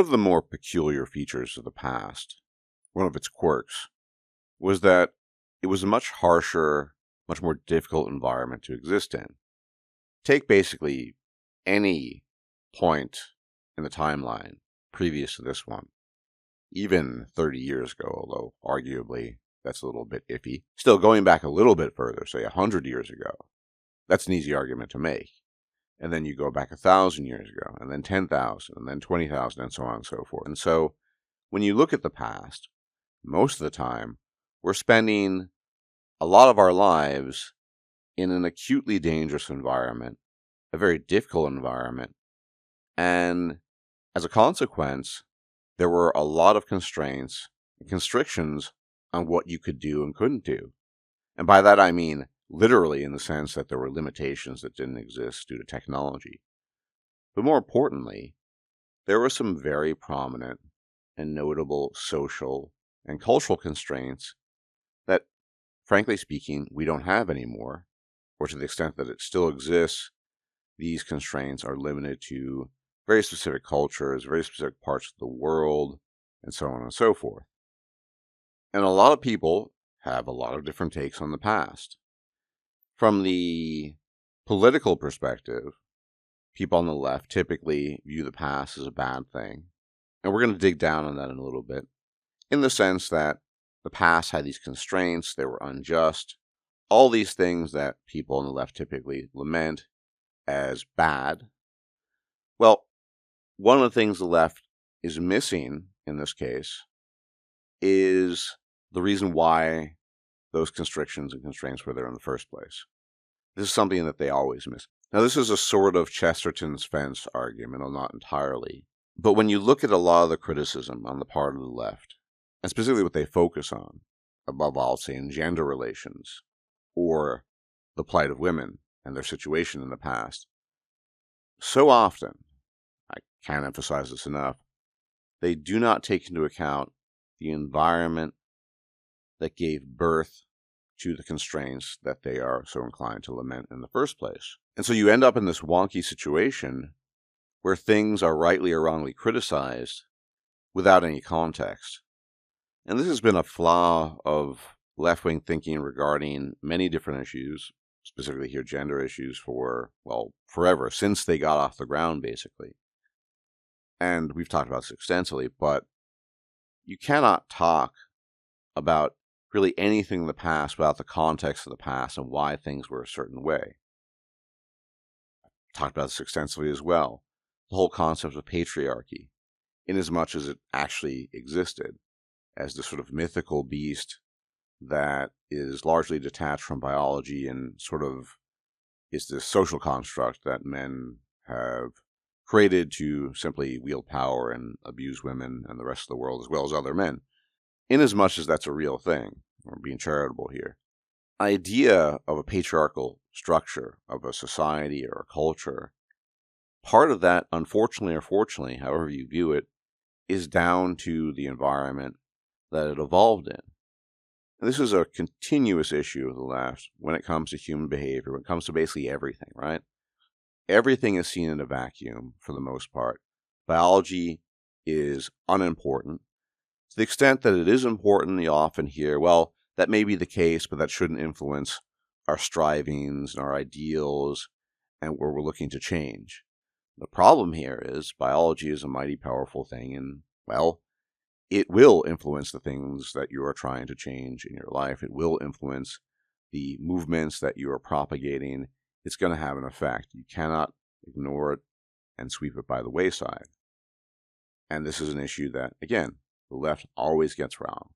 One of the more peculiar features of the past, one of its quirks, was that it was a much harsher, much more difficult environment to exist in. Take basically any point in the timeline previous to this one, even 30 years ago, although arguably that's a little bit iffy. Still, going back a little bit further, say 100 years ago, that's an easy argument to make. And then you go back 1,000 years ago, and then 10,000, and then 20,000, and so on and so forth. And so when you look at the past, most of the time, we're spending a lot of our lives in an acutely dangerous environment, a very difficult environment. And as a consequence, there were a lot of constraints and constrictions on what you could do and couldn't do. And by that I mean literally in the sense that there were limitations that didn't exist due to technology. But more importantly, there were some very prominent and notable social and cultural constraints that, frankly speaking, we don't have anymore, or to the extent that it still exists, these constraints are limited to very specific cultures, very specific parts of the world, and so on and so forth. And a lot of people have a lot of different takes on the past. From the political perspective, people on the left typically view the past as a bad thing. And we're going to dig down on that in a little bit, in the sense that the past had these constraints, they were unjust, all these things that people on the left typically lament as bad. Well, one of the things the left is missing in this case is the reason why those constrictions and constraints were there in the first place. This is something that they always miss. Now, this is a sort of Chesterton's fence argument, not entirely. But when you look at a lot of the criticism on the part of the left, and specifically what they focus on, above all, say, in gender relations, or the plight of women and their situation in the past, so often, I can't emphasize this enough, they do not take into account the environment that gave birth to the constraints that they are so inclined to lament in the first place. And so you end up in this wonky situation where things are rightly or wrongly criticized without any context. And this has been a flaw of left-wing thinking regarding many different issues, specifically here gender issues for, well, forever, since they got off the ground, basically. And we've talked about this extensively, but you cannot talk about really anything in the past without the context of the past and why things were a certain way. I've talked about this extensively as well. The whole concept of patriarchy, in as much as it actually existed as this sort of mythical beast that is largely detached from biology and sort of is this social construct that men have created to simply wield power and abuse women and the rest of the world as well as other men. In as much as that's a real thing, we're being charitable here. Idea of a patriarchal structure of a society or a culture, part of that, unfortunately or fortunately, however you view it, is down to the environment that it evolved in. And this is a continuous issue of the left when it comes to human behavior, when it comes to basically everything, right? Everything is seen in a vacuum for the most part. Biology is unimportant. To the extent that it is important, you often hear, well, that may be the case, but that shouldn't influence our strivings and our ideals and where we're looking to change. The problem here is biology is a mighty powerful thing, and, well, it will influence the things that you are trying to change in your life. It will influence the movements that you are propagating. It's going to have an effect. You cannot ignore it and sweep it by the wayside. And this is an issue that, again, the left always gets wrong.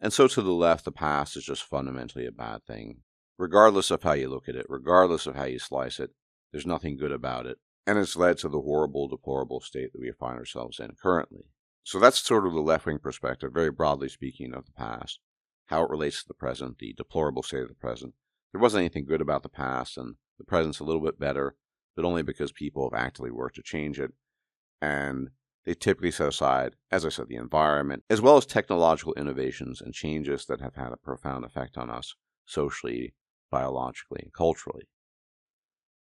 And so to the left, the past is just fundamentally a bad thing. Regardless of how you look at it, regardless of how you slice it, there's nothing good about it. And it's led to the horrible, deplorable state that we find ourselves in currently. So that's sort of the left-wing perspective, very broadly speaking, of the past, how it relates to the present, the deplorable state of the present. There wasn't anything good about the past, and the present's a little bit better, but only because people have actively worked to change it. And they typically set aside, as I said, the environment, as well as technological innovations and changes that have had a profound effect on us socially, biologically, and culturally.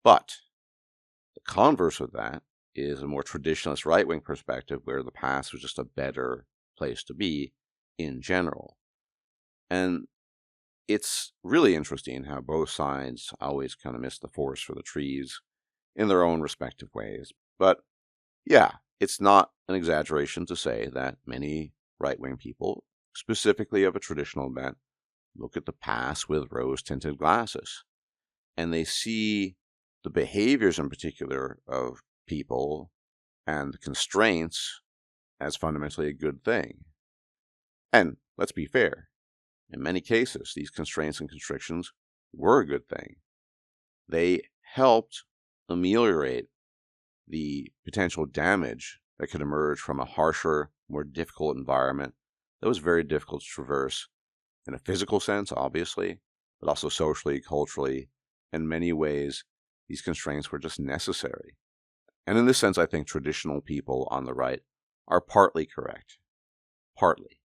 But the converse of that is a more traditionalist right-wing perspective where the past was just a better place to be in general. And it's really interesting how both sides always kind of miss the forest for the trees in their own respective ways. But yeah, it's not an exaggeration to say that many right-wing people, specifically of a traditional bent, look at the past with rose-tinted glasses. And they see the behaviors in particular of people and the constraints as fundamentally a good thing. And let's be fair, in many cases, these constraints and constrictions were a good thing. They helped ameliorate the potential damage that could emerge from a harsher, more difficult environment that was very difficult to traverse in a physical sense, obviously, but also socially, culturally. In many ways, these constraints were just necessary. And in this sense, I think traditional people on the right are partly correct. Partly.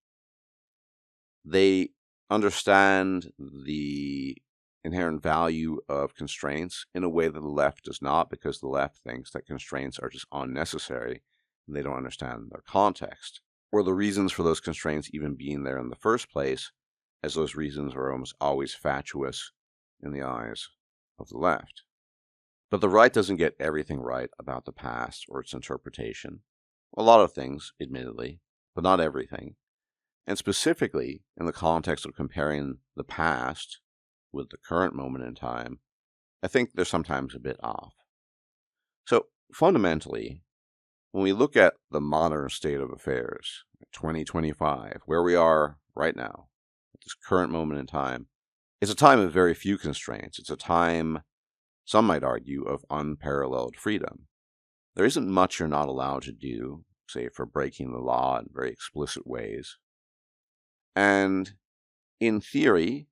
They understand the inherent value of constraints in a way that the left does not, because the left thinks that constraints are just unnecessary and they don't understand their context, or the reasons for those constraints even being there in the first place, as those reasons are almost always fatuous in the eyes of the left. But the right doesn't get everything right about the past or its interpretation. A lot of things, admittedly, but not everything. And specifically, in the context of comparing the past with the current moment in time, I think they're sometimes a bit off. So, fundamentally, when we look at the modern state of affairs, 2025, where we are right now, at this current moment in time, it's a time of very few constraints. It's a time, some might argue, of unparalleled freedom. There isn't much you're not allowed to do, say for breaking the law in very explicit ways. And in theory,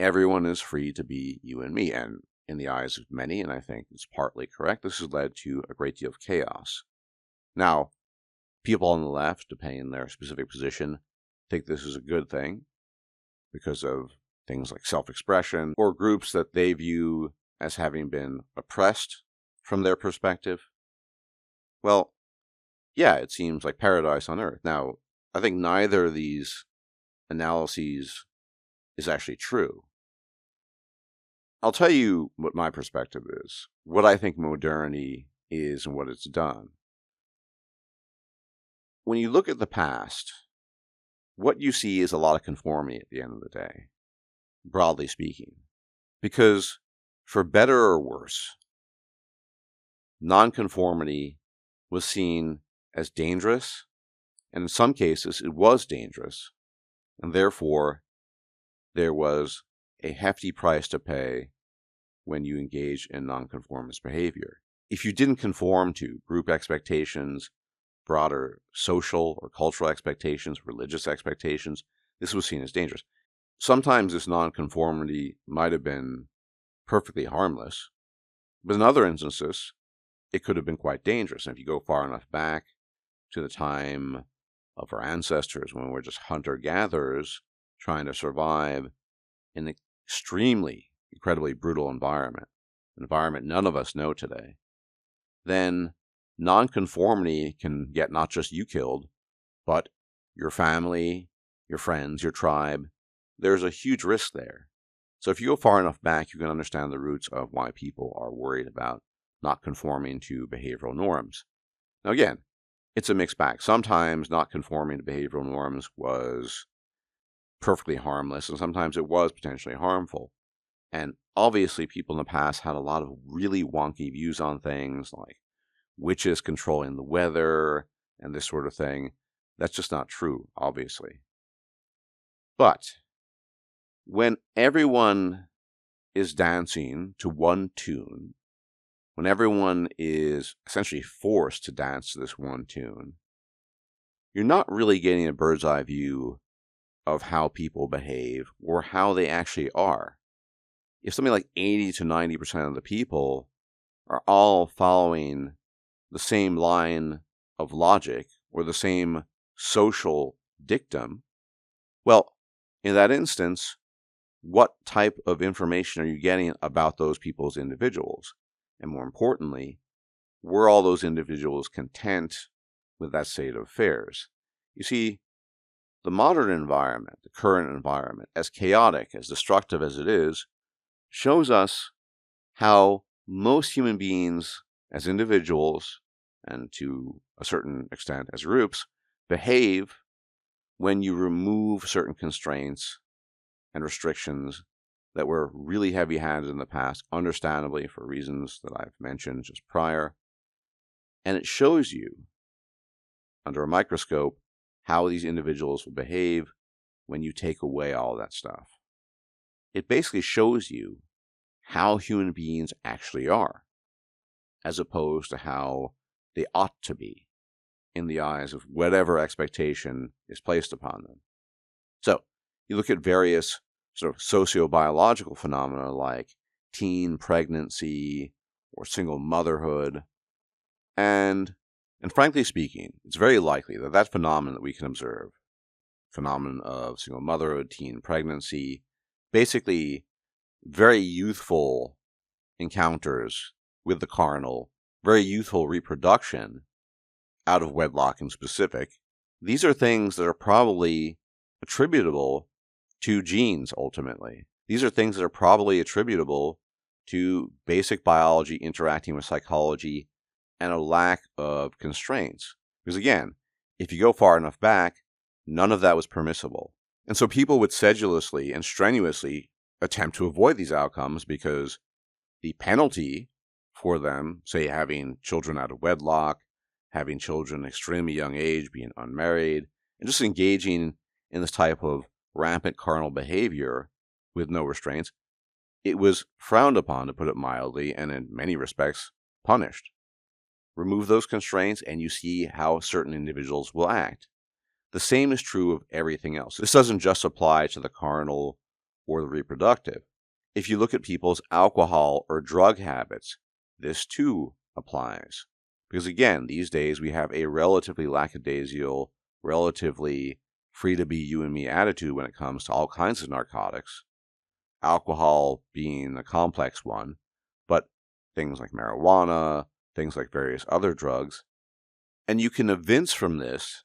everyone is free to be you and me. And in the eyes of many, and I think it's partly correct, this has led to a great deal of chaos. Now, people on the left, depending on their specific position, think this is a good thing because of things like self-expression or groups that they view as having been oppressed from their perspective. Well, yeah, it seems like paradise on earth. Now, I think neither of these analyses is actually true. I'll tell you what my perspective is, what I think modernity is and what it's done. When you look at the past, what you see is a lot of conformity at the end of the day, broadly speaking. Because for better or worse, nonconformity was seen as dangerous, and in some cases it was dangerous, and therefore there was a hefty price to pay when you engage in nonconformist behavior. If you didn't conform to group expectations, broader social or cultural expectations, religious expectations, this was seen as dangerous. Sometimes this nonconformity might have been perfectly harmless, but in other instances, it could have been quite dangerous. And if you go far enough back to the time of our ancestors, when we're just hunter-gatherers trying to survive in an extremely, incredibly brutal environment, an environment none of us know today, then nonconformity can get not just you killed, but your family, your friends, your tribe. There's a huge risk there. So if you go far enough back, you can understand the roots of why people are worried about not conforming to behavioral norms. Now again, it's a mixed bag. Sometimes not conforming to behavioral norms was perfectly harmless, and sometimes it was potentially harmful. And obviously people in the past had a lot of really wonky views on things, like witches controlling the weather and this sort of thing. That's just not true, obviously. But when everyone is dancing to one tune, when everyone is essentially forced to dance to this one tune, you're not really getting a bird's eye view of how people behave or how they actually are. If something like 80 to 90% of the people are all following the same line of logic or the same social dictum, well, in that instance, what type of information are you getting about those people as individuals? And more importantly, were all those individuals content with that state of affairs? You see, the modern environment, the current environment, as chaotic, as destructive as it is, shows us how most human beings as individuals, and to a certain extent as groups, behave when you remove certain constraints and restrictions that were really heavy-handed in the past, understandably for reasons that I've mentioned just prior. And it shows you, under a microscope, how these individuals will behave when you take away all that stuff. It basically shows you how human beings actually are, as opposed to how they ought to be in the eyes of whatever expectation is placed upon them. So, you look at various sort of socio-biological phenomena like teen pregnancy or single motherhood, and frankly speaking, it's very likely that that phenomenon that we can observe, phenomenon of single motherhood, teen pregnancy, basically very youthful encounters with the carnal, very youthful reproduction out of wedlock in specific, these are things that are probably attributable to genes ultimately. These are things that are probably attributable to basic biology interacting with psychology and a lack of constraints. Because again, if you go far enough back, none of that was permissible. And so people would sedulously and strenuously attempt to avoid these outcomes because the penalty for them, say having children out of wedlock, having children at extremely young age, being unmarried, and just engaging in this type of rampant carnal behavior with no restraints, it was frowned upon, to put it mildly, and in many respects punished. Remove those constraints and you see how certain individuals will act. The same is true of everything else. This doesn't just apply to the carnal or the reproductive. If you look at people's alcohol or drug habits, this too applies. Because again, these days we have a relatively lackadaisical, relatively free to be you and me attitude when it comes to all kinds of narcotics. Alcohol being the complex one, but things like marijuana, things like various other drugs. And you can evince from this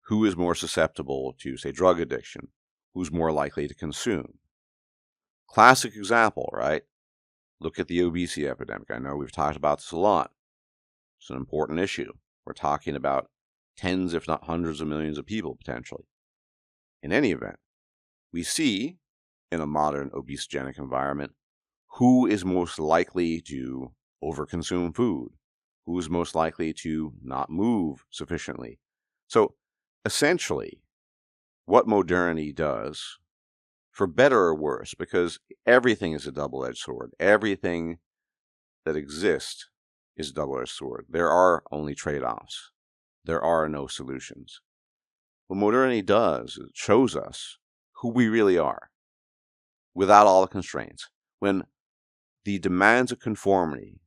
who is more susceptible to, say, drug addiction, who's more likely to consume. Classic example, right? Look at the obesity epidemic. I know we've talked about this a lot. It's an important issue. We're talking about tens, if not hundreds of millions of people, potentially. In any event, we see, in a modern obesogenic environment, who is most likely to overconsume food, who is most likely to not move sufficiently. So, essentially, what modernity does, for better or worse, because everything is a double-edged sword, everything that exists is a double-edged sword. There are only trade-offs. There are no solutions. What modernity does is it shows us who we really are, without all the constraints. When the demands of conformity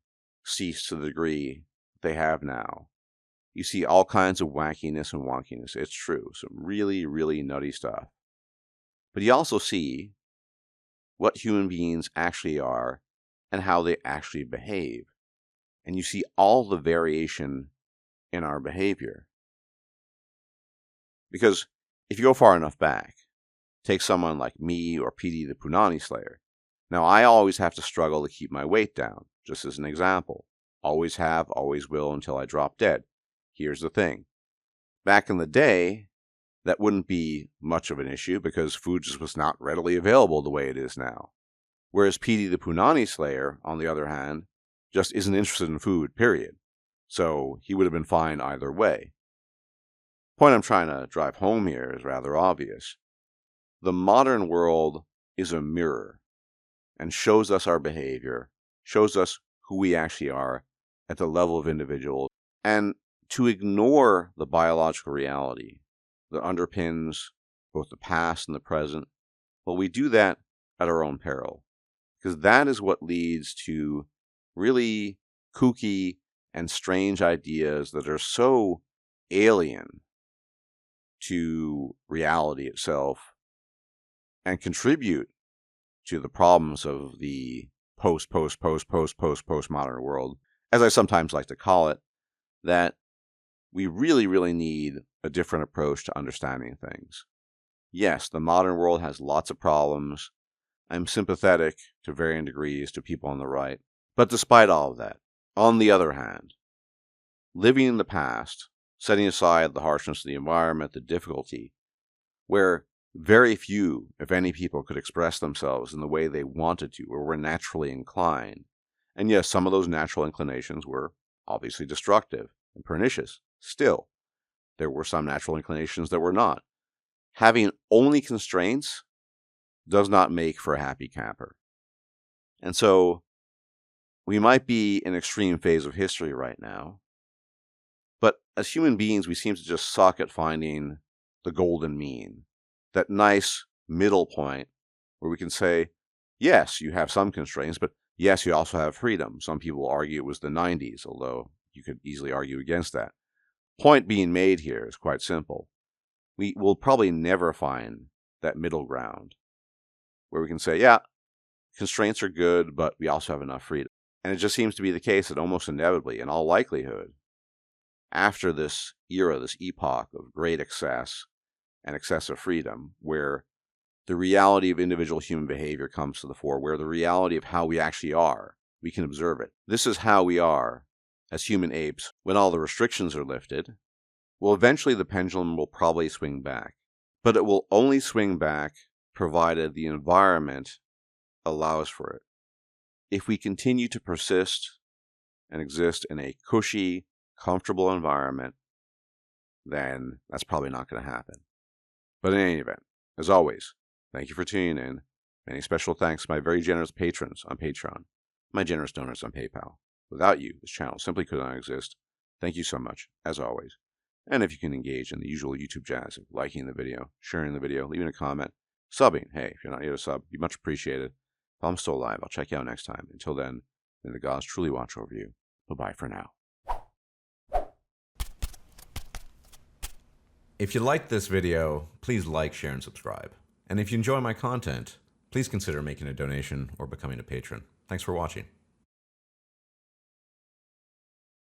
cease to the degree they have now, you see all kinds of wackiness and wonkiness. It's true. Some really, really nutty stuff. But you also see what human beings actually are and how they actually behave. And you see all the variation in our behavior. Because if you go far enough back, take someone like me or P.D. the Punani Slayer. Now, I always have to struggle to keep my weight down, just as an example. Always have, always will until I drop dead. Here's the thing. Back in the day, that wouldn't be much of an issue because food just was not readily available the way it is now. Whereas P.D. the Punani Slayer, on the other hand, just isn't interested in food, period. So he would have been fine either way. The point I'm trying to drive home here is rather obvious. The modern world is a mirror and shows us our behavior, shows us who we actually are at the level of individuals. And to ignore the biological reality that underpins both the past and the present, well, we do that at our own peril. Because that is what leads to really kooky and strange ideas that are so alien to reality itself and contribute to the problems of the post-modern world as I sometimes like to call it, that we really, really need a different approach to understanding things. Yes, the modern world has lots of problems. I'm sympathetic to varying degrees to people on the right. But despite all of that, on the other hand, living in the past, setting aside the harshness of the environment, the difficulty, where very few, if any, people could express themselves in the way they wanted to or were naturally inclined. And yes, some of those natural inclinations were obviously destructive and pernicious. Still, there were some natural inclinations that were not. Having only constraints does not make for a happy camper. And so we might be in an extreme phase of history right now, but as human beings, we seem to just suck at finding the golden mean, that nice middle point where we can say, yes, you have some constraints, but yes, you also have freedom. Some people argue it was the 90s, although you could easily argue against that. Point being made here is quite simple. We will probably never find that middle ground where we can say, yeah, constraints are good, but we also have enough freedom. And it just seems to be the case that almost inevitably, in all likelihood, after this era, this epoch of great excess and excessive freedom, where the reality of individual human behavior comes to the fore, where the reality of how we actually are, we can observe it. This is how we are as human apes when all the restrictions are lifted. Well, eventually the pendulum will probably swing back, but it will only swing back provided the environment allows for it. If we continue to persist and exist in a cushy, comfortable environment, then that's probably not going to happen. But in any event, as always, thank you for tuning in. Many special thanks to my very generous patrons on Patreon, my generous donors on PayPal. Without you, this channel simply could not exist. Thank you so much, as always. And if you can engage in the usual YouTube jazz of liking the video, sharing the video, leaving a comment, subbing, hey, if you're not yet a sub, be much appreciated. If I'm still alive, I'll check you out next time. Until then, may the gods truly watch over you. Bye-bye for now. If you liked this video, please like, share, and subscribe. And if you enjoy my content, please consider making a donation or becoming a patron. Thanks for watching.